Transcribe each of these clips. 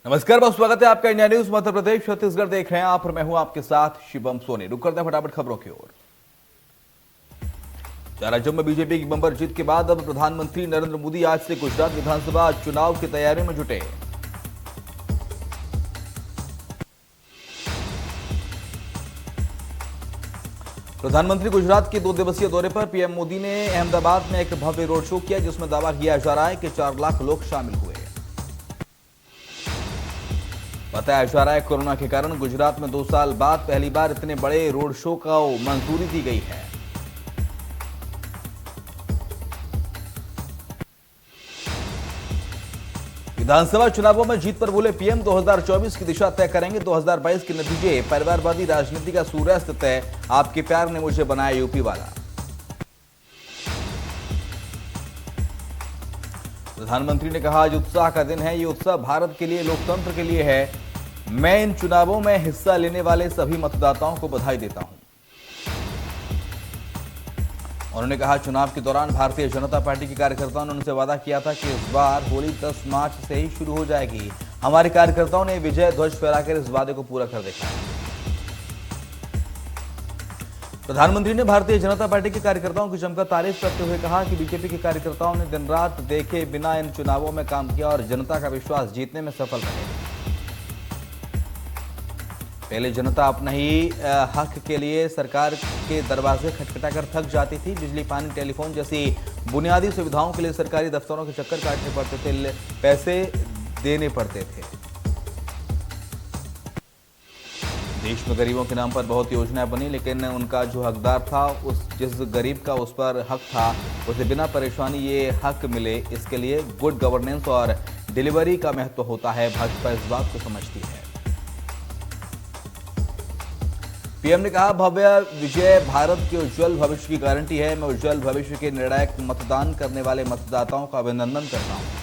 नमस्कार, बहुत स्वागत है आपका इंडिया न्यूज मध्य प्रदेश छत्तीसगढ़ देख रहे हैं आप और मैं हूं आपके साथ शिवम सोनी। रुक करते हैं फटाफट खबरों की ओर। चार राज्यों में बीजेपी की बंपर जीत के बाद अब प्रधानमंत्री नरेंद्र मोदी आज से गुजरात विधानसभा चुनाव की तैयारी में जुटे। प्रधानमंत्री गुजरात के 2 दिवसीय दौरे पर पीएम मोदी ने अहमदाबाद में एक भव्य रोड शो किया, जिसमें दावा किया जा रहा है कि 4 लाख लोग शामिल हुए। बताया जा रहा है कोरोना के कारण गुजरात में 2 साल बाद पहली बार इतने बड़े रोड शो को मंजूरी दी गई है। विधानसभा चुनावों में जीत पर बोले पीएम 2024 की दिशा तय करेंगे 2022 के नतीजे, परिवारवादी राजनीति का सूर्यास्त तय, आपके प्यार ने मुझे बनाया यूपी वाला। प्रधानमंत्री ने कहा आज उत्साह का दिन है, ये उत्साह भारत के लिए, लोकतंत्र के लिए है। मैं इन चुनावों में हिस्सा लेने वाले सभी मतदाताओं को बधाई देता हूं। उन्होंने कहा चुनाव के दौरान भारतीय जनता पार्टी के कार्यकर्ताओं ने उनसे वादा किया था कि इस बार होली 10 मार्च से ही शुरू हो जाएगी। हमारे कार्यकर्ताओं ने विजय ध्वज फहराकर इस वादे को पूरा कर दिखाया। प्रधानमंत्री ने भारतीय जनता पार्टी के कार्यकर्ताओं की जमकर तारीफ करते हुए कहा कि बीजेपी के कार्यकर्ताओं ने दिन रात देखे बिना इन चुनावों में काम किया और जनता का विश्वास जीतने में सफल रहे। पहले जनता अपना ही हक के लिए सरकार के दरवाजे खटखटाकर थक जाती थी। बिजली, पानी, टेलीफोन जैसी बुनियादी सुविधाओं के लिए सरकारी दफ्तरों के चक्कर काटने पड़ते थे, पैसे देने पड़ते थे। देश में गरीबों के नाम पर बहुत योजनाएं बनी, लेकिन उनका जो हकदार था, जिस गरीब का उस पर हक था, उसे बिना परेशानी ये हक मिले, इसके लिए गुड गवर्नेंस और डिलीवरी का महत्व होता है। भाजपा इस बात को समझती है। पीएम ने कहा भव्य विजय भारत के उज्जवल भविष्य की गारंटी है। मैं उज्जवल भविष्य के निर्णायक मतदान करने वाले मतदाताओं का अभिनंदन करता हूं।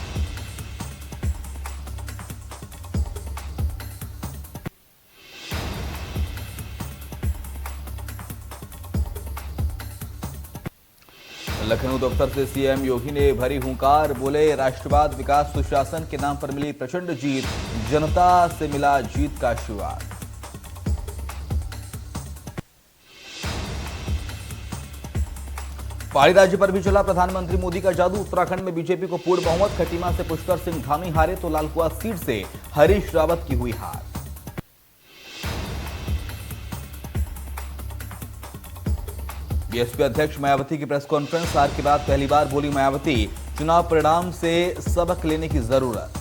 लखनऊ दफ्तर से सीएम योगी ने भरी हुंकार, बोले राष्ट्रवाद, विकास, सुशासन के नाम पर मिली प्रचंड जीत, जनता से मिला जीत का आशीर्वाद। पहाड़ी राज्य पर भी चला प्रधानमंत्री मोदी का जादू। उत्तराखंड में बीजेपी को पूर्ण बहुमत, खटीमा से पुष्कर सिंह धामी हारे तो लालकुआ सीट से हरीश रावत की हुई हार। बीएसपी अध्यक्ष मायावती की प्रेस कॉन्फ्रेंस, हार के बाद पहली बार बोली मायावती, चुनाव परिणाम से सबक लेने की जरूरत।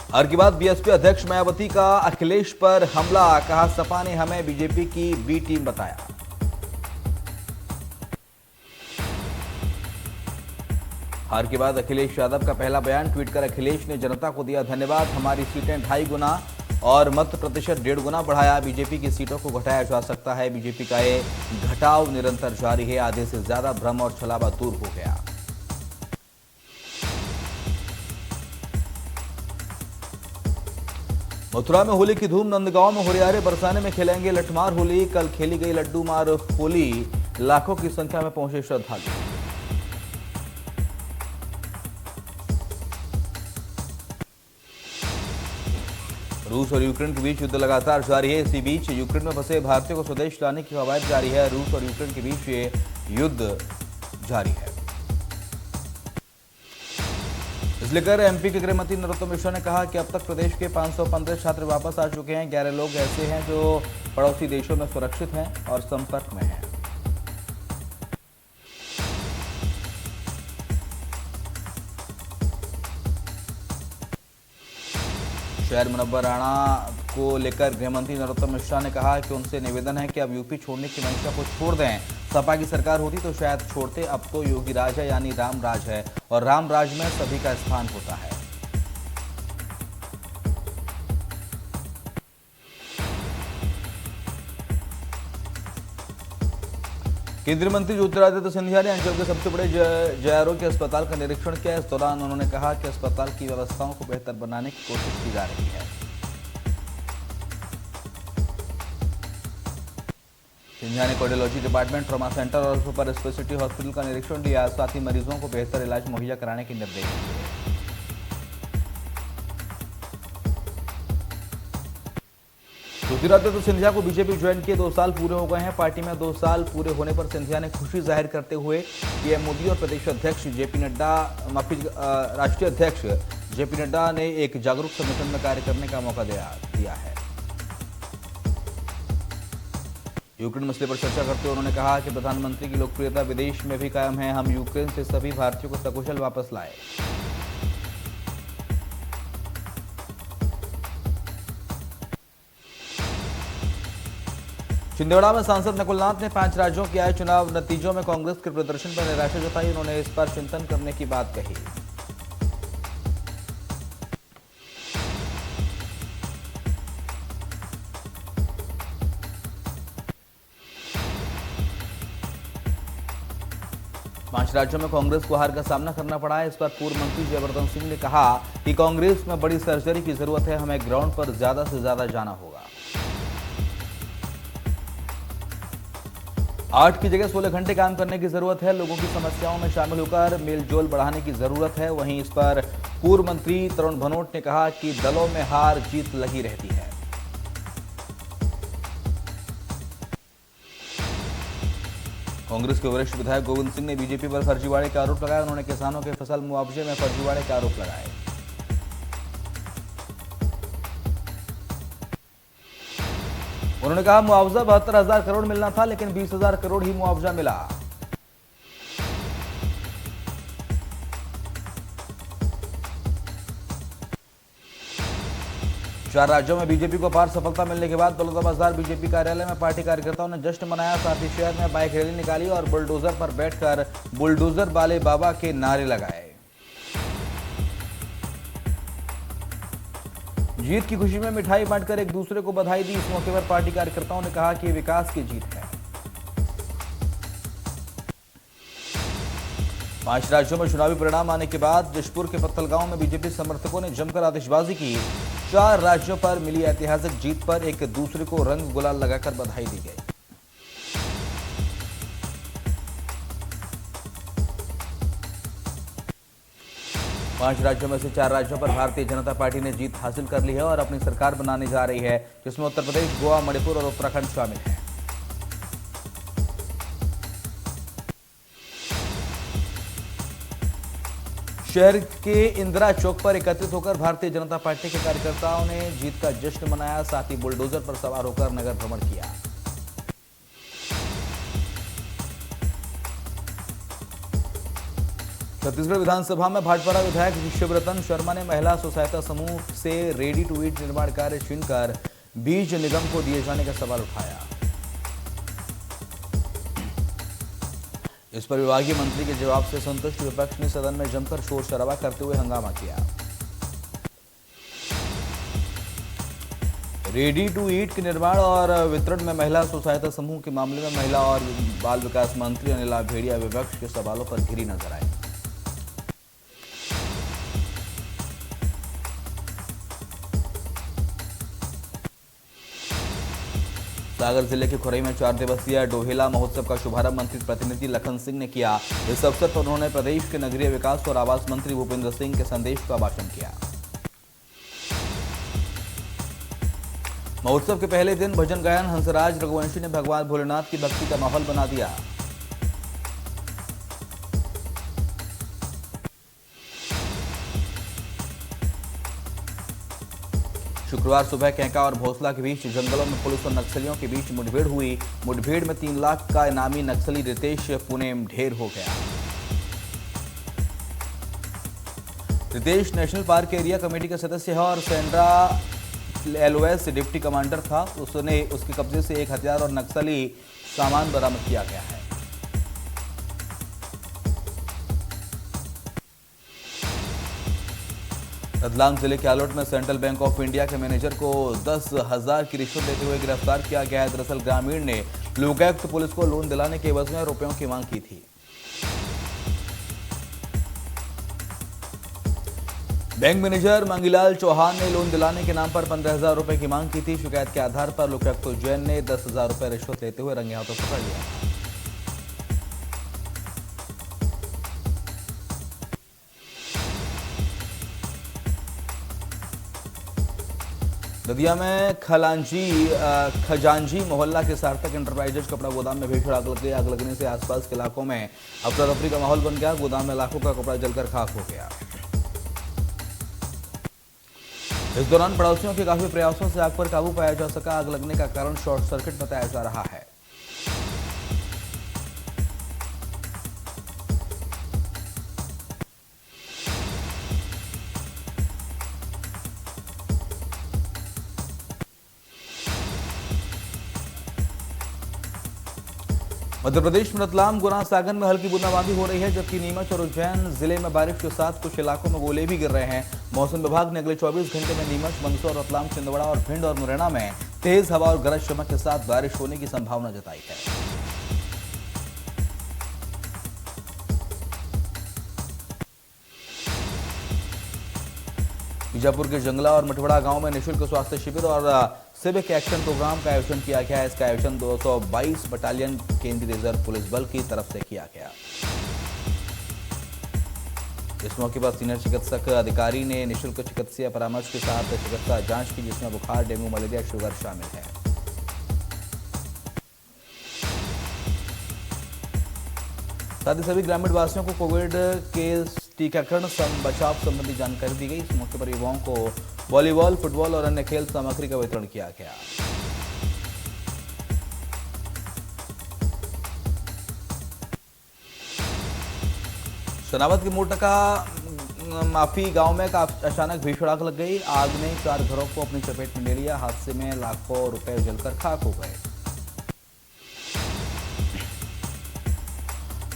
हार के बाद बीएसपी अध्यक्ष मायावती का अखिलेश पर हमला, कहा सपा ने हमें बीजेपी की बी टीम बताया। हार के बाद अखिलेश यादव का पहला बयान, ट्वीट कर अखिलेश ने जनता को दिया धन्यवाद, हमारी सीटें 2.5 गुना और मत प्रतिशत 1.5 गुना बढ़ाया। बीजेपी की सीटों को घटाया जा सकता है, बीजेपी का ये घटाव निरंतर जारी है। आधे से ज्यादा भ्रम और छलावा दूर हो गया। मथुरा में होली की धूम, नंदगांव में हुरियारे बरसाने में खेलेंगे लठमार होली। कल खेली गई लड्डू मार होली, लाखों की संख्या में पहुंचे श्रद्धालु। रूस और यूक्रेन के बीच युद्ध लगातार जारी है। इसी बीच यूक्रेन में फंसे भारतीयों को स्वदेश लाने की कवायद जारी है। रूस और यूक्रेन के बीच ये युद्ध जारी है। इस लेकर एमपी के गृह मंत्री नरोत्तम मिश्रा ने कहा कि अब तक प्रदेश के 515 छात्र वापस आ चुके हैं। 11 लोग ऐसे हैं जो पड़ोसी देशों में सुरक्षित हैं और संपर्क में हैं। शहर मुनव्वर राणा को लेकर गृह मंत्री नरोत्तम मिश्रा ने कहा कि उनसे निवेदन है कि अब यूपी छोड़ने की मंशा को छोड़ दें। सपा की सरकार होती तो शायद छोड़ते, अब तो योगी राज है, यानी राम राज है और राम राज में सभी का स्थान होता है। केंद्रीय मंत्री ज्योतिरादित्य सिंधिया ने अंचल के सबसे बड़े जयारोग्य अस्पताल का निरीक्षण किया। इस दौरान उन्होंने कहा कि अस्पताल की व्यवस्थाओं को बेहतर बनाने की कोशिश की जा रही है। सिंधिया ने कार्डियोलॉजी डिपार्टमेंट, ट्रॉमा सेंटर और सुपर स्पेशलिटी हॉस्पिटल का निरीक्षण किया। साथ ही मरीजों को बेहतर इलाज मुहैया कराने के निर्देश दिए। ज्योतिरादित्य सिंधिया को बीजेपी ज्वाइन किए 2 साल पूरे हो गए हैं। पार्टी में 2 साल पूरे होने पर सिंधिया ने खुशी जाहिर करते हुए पीएम मोदी और प्रदेश अध्यक्ष राष्ट्रीय अध्यक्ष जेपी नड्डा ने एक जागरूक संगठन में कार्य करने का मौका दिया है। यूक्रेन मसले पर चर्चा करते हुए उन्होंने कहा कि प्रधानमंत्री की लोकप्रियता विदेश में भी कायम है। हम यूक्रेन से सभी भारतीयों को सकुशल वापस लाए। छिंदवाड़ा में सांसद नकुलनाथ ने 5 राज्यों के आए चुनाव नतीजों में कांग्रेस के प्रदर्शन पर निराशा जताई। उन्होंने इस पर चिंतन करने की बात कही। पांच राज्यों में कांग्रेस को हार का सामना करना पड़ा है। इस पर पूर्व मंत्री जयवर्धन सिंह ने कहा कि कांग्रेस में बड़ी सर्जरी की जरूरत है। हमें ग्राउंड पर ज्यादा से ज्यादा जाना होगा। 8 की जगह 16 घंटे काम करने की जरूरत है। लोगों की समस्याओं में शामिल होकर मेलजोल बढ़ाने की जरूरत है। वहीं इस पर पूर्व मंत्री तरुण भनोट ने कहा कि दलों में हार जीत लगी रहती है। कांग्रेस के वरिष्ठ विधायक गोविंद सिंह ने बीजेपी पर फर्जीवाड़े का आरोप लगाया। उन्होंने किसानों के फसल मुआवजे में फर्जीवाड़े का आरोप लगाए। उन्होंने कहा मुआवजा 72,000 करोड़ मिलना था, लेकिन 20,000 करोड़ ही मुआवजा मिला। चार राज्यों में बीजेपी को अपार सफलता मिलने के बाद दौलताबाजार बीजेपी कार्यालय में पार्टी कार्यकर्ताओं ने जश्न मनाया। साथ ही शहर में बाइक रैली निकाली और बुलडोजर पर बैठकर बुलडोजर वाले बाबा के नारे लगाए। जीत की खुशी में मिठाई बांटकर एक दूसरे को बधाई दी। इस मौके पर पार्टी कार्यकर्ताओं ने कहा कि विकास की जीत है। 5 राज्यों में चुनावी परिणाम आने के बाद जशपुर के पत्थलगांव में बीजेपी समर्थकों ने जमकर आतिशबाजी की। 4 राज्यों पर मिली ऐतिहासिक जीत पर एक दूसरे को रंग गुलाल लगाकर बधाई दी गई। पांच राज्यों में से 4 राज्यों पर भारतीय जनता पार्टी ने जीत हासिल कर ली है और अपनी सरकार बनाने जा रही है, जिसमें उत्तर प्रदेश, गोवा, मणिपुर और उत्तराखंड शामिल हैं। शहर के इंदिरा चौक पर एकत्रित होकर भारतीय जनता पार्टी के कार्यकर्ताओं ने जीत का जश्न मनाया। साथ ही बुलडोजर पर सवार होकर नगर भ्रमण किया। छत्तीसगढ़ विधानसभा में भाटपारा विधायक शिवरतन शर्मा ने महिला स्वसहायता समूह से रेडी टू ईट निर्माण कार्य छीनकर बीज निगम को दिए जाने का सवाल उठाया। इस पर विभागीय मंत्री के जवाब से संतुष्ट विपक्ष ने सदन में जमकर शोर शराबा करते हुए हंगामा किया। रेडी टू ईट के निर्माण और वितरण में महिला स्वसहायता समूह के मामले में महिला और बाल विकास मंत्री अनिला भेड़िया विपक्ष के सवालों पर घिरी नजर आई। सागर जिले के खुरई में 4 दिवसीय डोहेला महोत्सव का शुभारंभ मंत्री प्रतिनिधि लखन सिंह ने किया। इस अवसर पर उन्होंने प्रदेश के नगरीय विकास और आवास मंत्री भूपेंद्र सिंह के संदेश का भाषण किया। महोत्सव के पहले दिन भजन गायन हंसराज रघुवंशी ने भगवान भोलेनाथ की भक्ति का माहौल बना दिया। शुक्रवार सुबह कैंका और भोसला के बीच जंगलों में पुलिस और नक्सलियों के बीच मुठभेड़ हुई। मुठभेड़ में 3 लाख का इनामी नक्सली रितेश पुणे ढेर हो गया। Ritesh national park area committee का सदस्य है और सेंड्रा LOS डिप्टी कमांडर था। उसके कब्जे से एक हथियार और नक्सली सामान बरामद किया गया है। रतलाम जिले के आलोट में सेंट्रल बैंक ऑफ इंडिया के मैनेजर को 10,000 की रिश्वत देते हुए गिरफ्तार किया गया है। दरअसल ग्रामीण ने लोकायुक्त पुलिस को लोन दिलाने के एवज में रुपयों की मांग की थी। बैंक मैनेजर मंगीलाल चौहान ने लोन दिलाने के नाम पर 15,000 रुपए की मांग की थी। शिकायत के आधार पर लोकायुक्त जैन ने 10,000 रुपए रिश्वत लेते हुए रंगे हाथों पकड़ लिया। ददिया में खजांजी मोहल्ला के सार्थक इंटरप्राइजेज कपड़ा गोदाम में भीषण आग लग गई। आग लगने से आसपास के इलाकों में अफरा तफरी का माहौल बन गया। गोदाम में लाखों का कपड़ा जलकर खाक हो गया। इस दौरान पड़ोसियों के काफी प्रयासों से आग पर काबू पाया जा सका। आग लगने का कारण शॉर्ट सर्किट बताया जा रहा है। मध्य प्रदेश में रतलाम, गुना, सागर में हल्की बूंदाबांदी हो रही है, जबकि नीमच और उज्जैन जिले में बारिश के साथ कुछ इलाकों में ओले भी गिर रहे हैं। मौसम विभाग ने अगले 24 घंटे में नीमच, मंदसौर, रतलाम, छिंदवाड़ा और भिंड और मुरैना में तेज हवा और गरज चमक के साथ बारिश होने की संभावना जताई है। बीजापुर के जंगला और मठवड़ा गांव में निःशुल्क स्वास्थ्य शिविर और सिविक एक्शन प्रोग्राम का आयोजन किया गया है। इसका आयोजन 222 बटालियन केंद्रीय रिजर्व पुलिस बल की तरफ से किया गया। इस मौके पर सीनियर चिकित्सक अधिकारी ने निःशुल्क चिकित्सीय परामर्श के साथ चिकित्सा जांच की, जिसमें बुखार, डेंगू, मलेरिया, शुगर शामिल है। साथ ही सभी ग्रामीण वासियों को कोविड के टीकाकरण बचाव संबंधी जानकारी दी गई। इस मौके पर युवाओं को वॉलीबॉल, फुटबॉल और अन्य खेल सामग्री का वितरण किया गया। सोनावत के मोटका माफी गांव में अचानक भीषण आग लग गई। आग ने 4 घरों को अपनी चपेट में ले लिया। हादसे में लाखों रुपए जलकर खाक हो गए।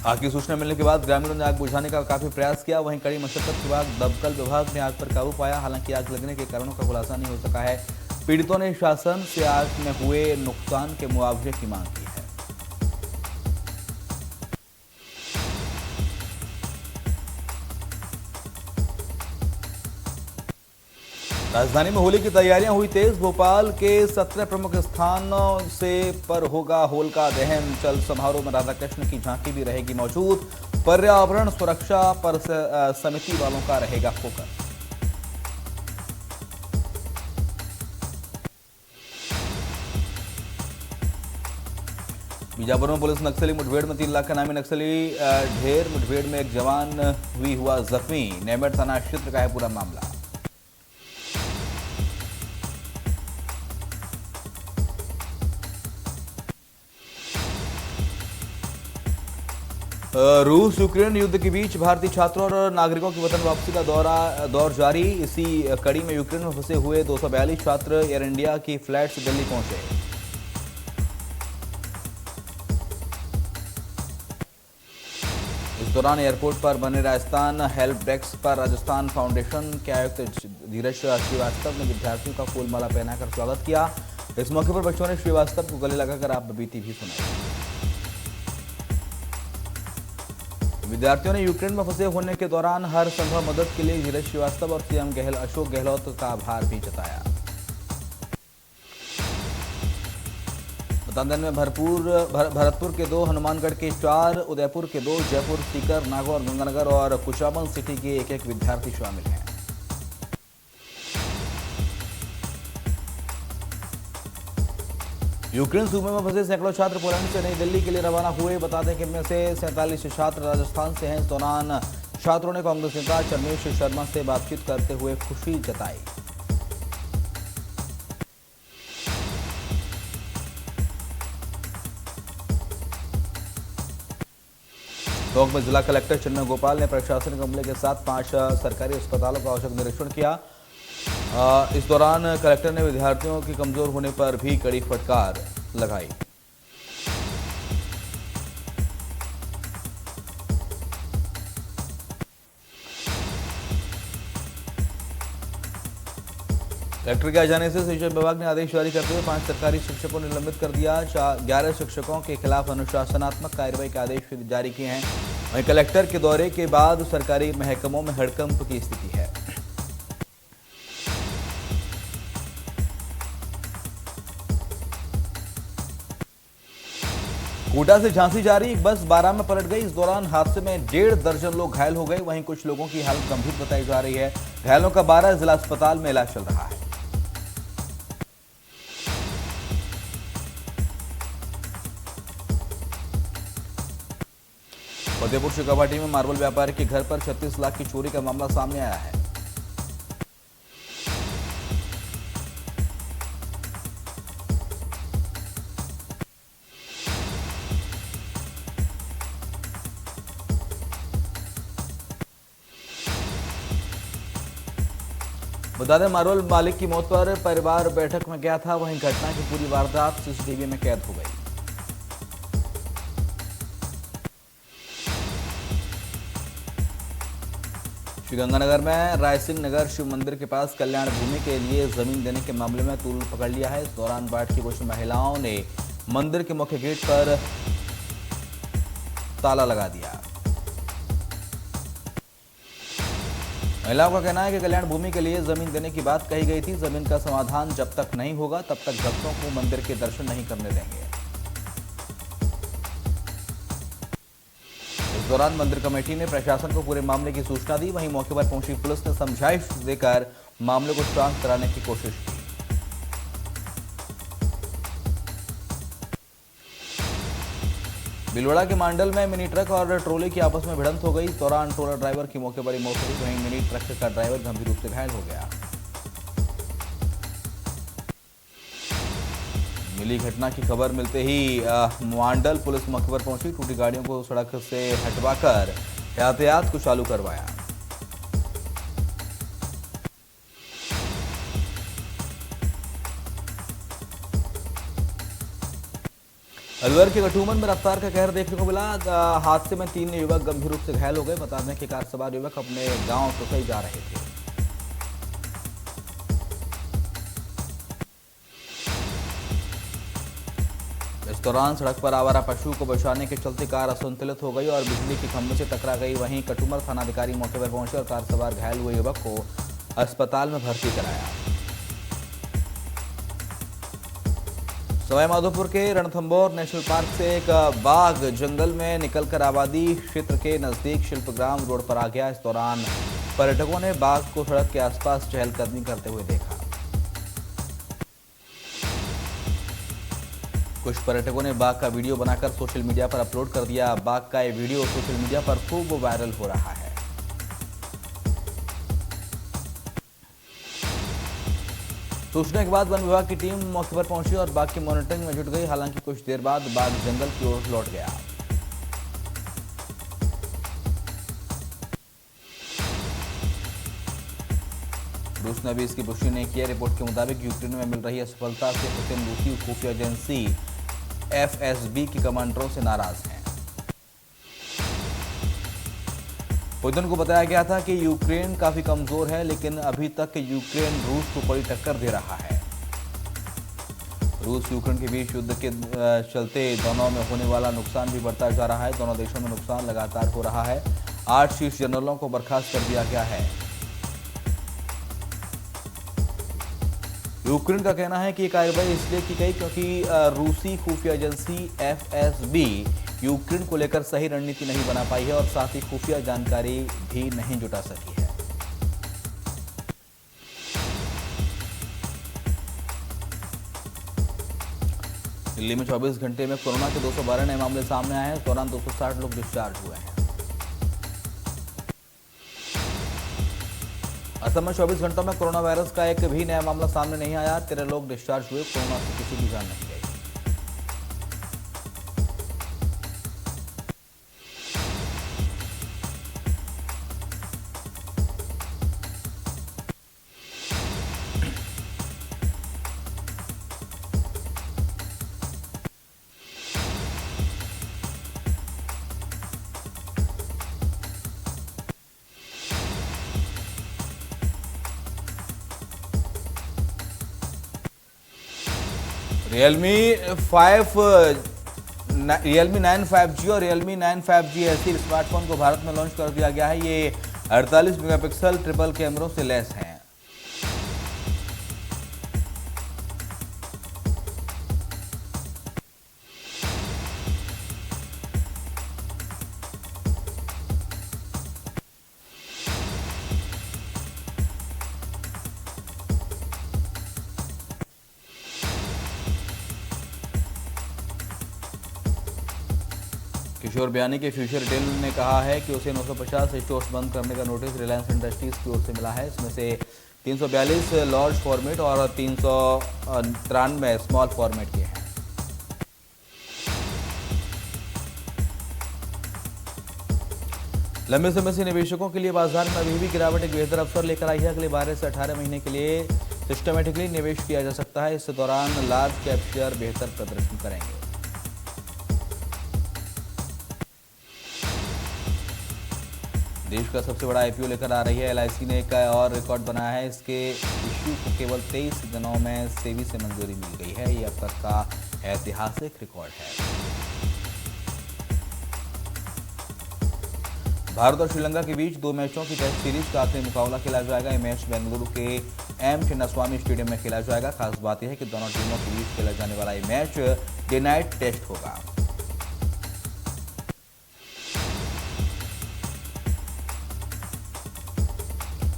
आग की सूचना मिलने के बाद ग्रामीणों ने आग बुझाने का काफी प्रयास किया। वहीं कड़ी मशक्कत के बाद दमकल विभाग ने आग पर काबू पाया। हालांकि आग लगने के कारणों का खुलासा नहीं हो सका है। पीड़ितों ने शासन से आग में हुए नुकसान के मुआवजे की मांग की है। राजधानी में होली की तैयारियां हुई तेज। भोपाल के 17 प्रमुख स्थानों से पर होगा होलिका दहन। चल समारोह में राधा कृष्ण की झांकी भी रहेगी मौजूद। पर्यावरण सुरक्षा पर समिति वालों का रहेगा फोकस। बीजापुर में पुलिस नक्सली मुठभेड़ में 3 लाख का नामी नक्सली ढेर। मुठभेड़ में एक जवान हुआ जख्मी। नेमेट थाना क्षेत्र का है पूरा मामला। रूस यूक्रेन युद्ध के बीच भारतीय छात्रों और नागरिकों की वतन वापसी का दौर जारी। इसी कड़ी में यूक्रेन में फंसे हुए 242 छात्र एयर इंडिया की फ्लाइट से दिल्ली पहुंचे। इस दौरान एयरपोर्ट पर बने राजस्थान हेल्प डेस्क पर राजस्थान फाउंडेशन के आयुक्त धीरज श्रीवास्तव ने विद्यार्थियों का फूलमाला पहनाकर स्वागत किया। इस मौके पर बच्चों ने श्रीवास्तव को गले लगाकर आप बीती भी सुनाई। विद्यार्थियों ने यूक्रेन में फंसे होने के दौरान हर संभव मदद के लिए धीरज श्रीवास्तव और सीएम अशोक गहलोत का आभार भी जताया। मतदान में भरतपुर के 2, हनुमानगढ़ के 4, उदयपुर के 2, जयपुर, सीकर, नागौर, गंगानगर और कुशामन सिटी के 1-1 विद्यार्थी शामिल हैं। यूक्रेन सूबे में फंसे सैकड़ों छात्र पोलैंड से नई दिल्ली के लिए रवाना हुए। बता दें कि इनमें से 47 छात्र राजस्थान से हैं। इस दौरान छात्रों ने कांग्रेस नेता चरमेश शर्मा से बातचीत करते हुए खुशी जताई। टोंक में जिला कलेक्टर चिन्मय गोपाल ने प्रशासनिक अमले के साथ 5 सरकारी अस्पतालों का औचक निरीक्षण किया। इस दौरान कलेक्टर ने विद्यार्थियों के कमजोर होने पर भी कड़ी फटकार लगाई। कलेक्टर के आ जाने से शिक्षा विभाग ने आदेश जारी करते हुए 5 सरकारी शिक्षकों ने निलंबित कर दिया। 11 शिक्षकों के खिलाफ अनुशासनात्मक कार्रवाई के आदेश जारी किए हैं। वहीं कलेक्टर के दौरे के बाद सरकारी महकमों में हड़कंप की स्थिति है। कोटा से झांसी जा रही एक बस बारां में पलट गई। इस दौरान हादसे में 1.5 दर्जन लोग घायल हो गए। वहीं कुछ लोगों की हालत गंभीर बताई जा रही है। घायलों का 12 जिला अस्पताल में इलाज चल रहा है। फतेहपुर शेखावाटी में मार्बल व्यापारी के घर पर 36 लाख की चोरी का मामला सामने आया है। बता दें, मार्बल मालिक की मौत पर परिवार बैठक में गया था। वहीं घटना की पूरी वारदात सीसीटीवी में कैद हो गई। श्रीगंगानगर में रायसिंह नगर शिव मंदिर के पास कल्याण भूमि के लिए जमीन देने के मामले में तूल पकड़ लिया है। इस दौरान बाट की कुछ महिलाओं ने मंदिर के मुख्य गेट पर ताला लगा दिया। महिलाओं का कहना है कि कल्याण भूमि के लिए जमीन देने की बात कही गई थी। जमीन का समाधान जब तक नहीं होगा तब तक भक्तों को मंदिर के दर्शन नहीं करने देंगे। इस दौरान मंदिर कमेटी ने प्रशासन को पूरे मामले की सूचना दी। वहीं मौके पर पहुंची पुलिस ने समझाइश देकर मामले को शांत कराने की कोशिश की। भीलवाड़ा के मांडल में मिनी ट्रक और ट्रोले की आपस में भिड़ंत हो गई। इस दौरान ट्रोलर ड्राइवर की मौके पर ही मौत हो गई। वहीं मिनी ट्रक का ड्राइवर गंभीर रूप से घायल हो गया। मिली घटना की खबर मिलते ही मांडल पुलिस मौके पर पहुंची। टूटी गाड़ियों को सड़क से हटवाकर यातायात को चालू करवाया। अलवर के गठूमन में रफ्तार का कहर देखने को मिला। हादसे में 3 युवक गंभीर रूप से घायल हो गए। बता दें कि कार सवार युवक अपने गांव कसई जा रहे थे। इस दौरान सड़क पर आवारा पशु को बचाने के चलते कार असंतुलित हो गई और बिजली के खंभे से टकरा गई। वहीं कटुमर थानाधिकारी मौके पर पहुंचे और कार सवार घायल हुए युवक को अस्पताल में भर्ती कराया। सवाईमाधोपुर के रणथंभौर नेशनल पार्क से एक बाघ जंगल में निकलकर आबादी क्षेत्र के नजदीक शिल्पग्राम रोड पर आ गया। इस दौरान पर्यटकों ने बाघ को सड़क के आसपास चहलकदमी करते हुए देखा। कुछ पर्यटकों ने बाघ का वीडियो बनाकर सोशल मीडिया पर अपलोड कर दिया। बाघ का ये वीडियो सोशल मीडिया पर खूब वायरल हो रहा है। सूचना के बाद वन विभाग की टीम मौके पर पहुंची और बाघ की मॉनिटरिंग में जुट गई। हालांकि कुछ देर बाद बाघ जंगल की ओर लौट गया। रूस ने भी इसकी पुष्टि नहीं की है। रिपोर्ट के मुताबिक यूक्रेन में मिल रही असफलता से पुतिन रूसी खुफिया एजेंसी FSB के कमांडरों से नाराज हैं। पुतिन को बताया गया था कि यूक्रेन काफी कमजोर है, लेकिन अभी तक यूक्रेन रूस को बड़ी टक्कर दे रहा है। रूस यूक्रेन के बीच युद्ध के चलते दोनों में होने वाला नुकसान भी बढ़ता जा रहा है। दोनों देशों में नुकसान लगातार हो रहा है। 8 शीर्ष जनरलों को बर्खास्त कर दिया गया है। यूक्रेन का कहना है कि ये कार्रवाई इसलिए की गई क्योंकि रूसी खुफिया एजेंसी FSB यूक्रेन को लेकर सही रणनीति नहीं बना पाई है और साथ ही खुफिया जानकारी भी नहीं जुटा सकी है। दिल्ली में 24 घंटे में कोरोना के 212 नए मामले सामने आए हैं। इस दौरान 260 लोग डिस्चार्ज हुए हैं। असम में 24 घंटों में कोरोना वायरस का एक भी नया मामला सामने नहीं आया। 13 लोग डिस्चार्ज हुए। कोरोना से किसी की जान नहीं गई। Realme 9 5G और Realme 9 5G ऐसी स्मार्टफोन को भारत में लॉन्च कर दिया गया है। ये 48 मेगापिक्सल ट्रिपल कैमरों से लैस हैं। किशोर बियानी के फ्यूचर रिटेल ने कहा है कि उसे 950 स्टोर्स बंद करने का नोटिस रिलायंस इंडस्ट्रीज की ओर से मिला है। इसमें से 342 लार्ज फॉर्मेट और 393 स्मॉल फॉर्मेट के हैं। लंबे समय से निवेशकों के लिए बाजार में अभी भी गिरावट एक बेहतर अवसर लेकर आई है। अगले 12 से 18 महीने के लिए सिस्टमेटिकली निवेश किया जा सकता है। इस दौरान लार्ज कैप शेयर बेहतर प्रदर्शन करेंगे। देश का सबसे बड़ा आईपीओ लेकर आ रही है एलआईसी ने एक और रिकॉर्ड बनाया है। इसके इश्यू को केवल 23 दिनों में सेबी से मंजूरी मिल गई है। ये अब तक का ऐतिहासिक रिकॉर्ड है। भारत और श्रीलंका के बीच 2 मैचों की टेस्ट सीरीज का आखिरी मुकाबला खेला जाएगा। ये मैच बेंगलुरु के एम चिन्नास्वामी स्टेडियम में खेला जाएगा। खास बात यह है कि दोनों टीमों के बीच खेला जाने वाला ये मैच डे नाइट टेस्ट होगा।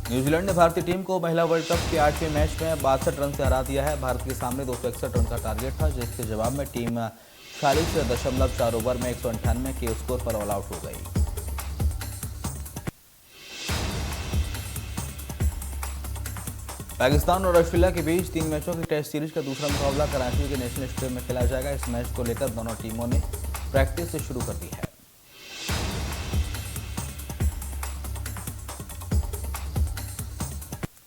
न्यूजीलैंड ने भारतीय टीम को महिला वर्ल्ड कप के 8वें मैच में 62 रन से हरा दिया है। भारत के सामने 261 रन का टारगेट था, जिसके जवाब में टीम 40.4 ओवर में 198 के स्कोर पर ऑल आउट हो गई। पाकिस्तान और ऑस्ट्रेलिया के बीच 3 मैचों की टेस्ट सीरीज का दूसरा मुकाबला कराची के नेशनल स्टेडियम में खेला जाएगा। इस मैच को लेकर दोनों टीमों ने प्रैक्टिस शुरू कर दी है।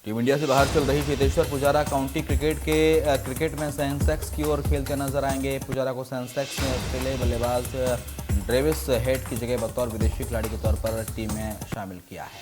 टीम इंडिया से बाहर चल रही चेतेश्वर पुजारा काउंटी क्रिकेट में सेंसेक्स की ओर खेलते नजर आएंगे। पुजारा को सेंसेक्स में ऑस्ट्रेलियाई बल्लेबाज ट्रेविस हेड की जगह बतौर विदेशी खिलाड़ी के तौर पर टीम में शामिल किया है।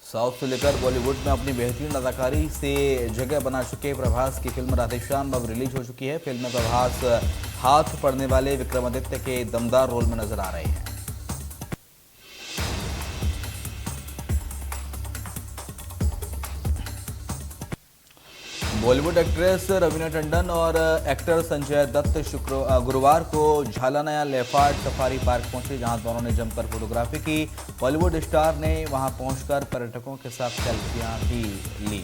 साउथ से लेकर बॉलीवुड में अपनी बेहतरीन अदाकारी से जगह बना चुके प्रभास की फिल्म राधेश्याम अब रिलीज हो चुकी है। फिल्म में प्रभास हाथ पड़ने वाले विक्रमादित्य के दमदार रोल में नजर आ रहे हैं। बॉलीवुड एक्ट्रेस रवीना टंडन और एक्टर संजय दत्त गुरुवार को झालानया लेपर्ड सफारी पार्क पहुंचे, जहां दोनों ने जमकर फोटोग्राफी की। बॉलीवुड स्टार ने वहां पहुंचकर पर्यटकों के साथ सेल्फियां भी ली।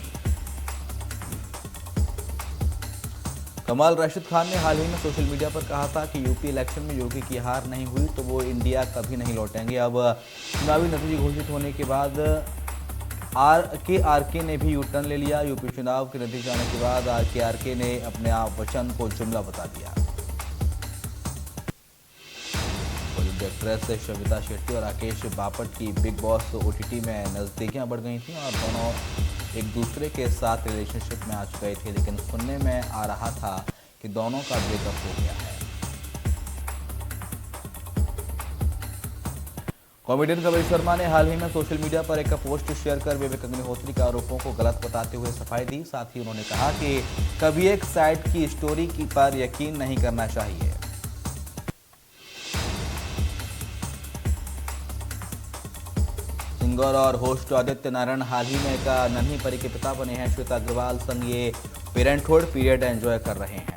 कमाल राशिद खान ने हाल ही में सोशल मीडिया पर कहा था कि यूपी इलेक्शन में योगी की हार नहीं हुई तो वो इंडिया कभी नहीं लौटेंगे। अब चुनावी नतीजे घोषित होने के बाद आर के ने भी यू टर्न ले लिया। यूपी चुनाव के नतीजे आने के बाद आर के ने अपने आप वचन को जुमला बता दिया। बॉलीवुड एक्ट्रेस शविता शेट्टी और राकेश बापट की बिग बॉस ओटीटी में नजदीकियां बढ़ गई थीं और दोनों एक दूसरे के साथ रिलेशनशिप में आ चुके थे, लेकिन सुनने में आ रहा था कि दोनों का ब्रेकअप हो गया है। कॉमेडियन कपिल शर्मा ने हाल ही में सोशल मीडिया पर एक पोस्ट शेयर कर विवेक अग्निहोत्री के आरोपों को गलत बताते हुए सफाई दी। साथ ही उन्होंने कहा कि कभी एक साइट की स्टोरी पर यकीन नहीं करना चाहिए। सिंगर और होस्ट आदित्य नारायण हाल ही में एक नन्ही परी के पिता बने हैं। श्वेता अग्रवाल संग ये पेरेंटहुड पीरियड एंजॉय कर रहे हैं।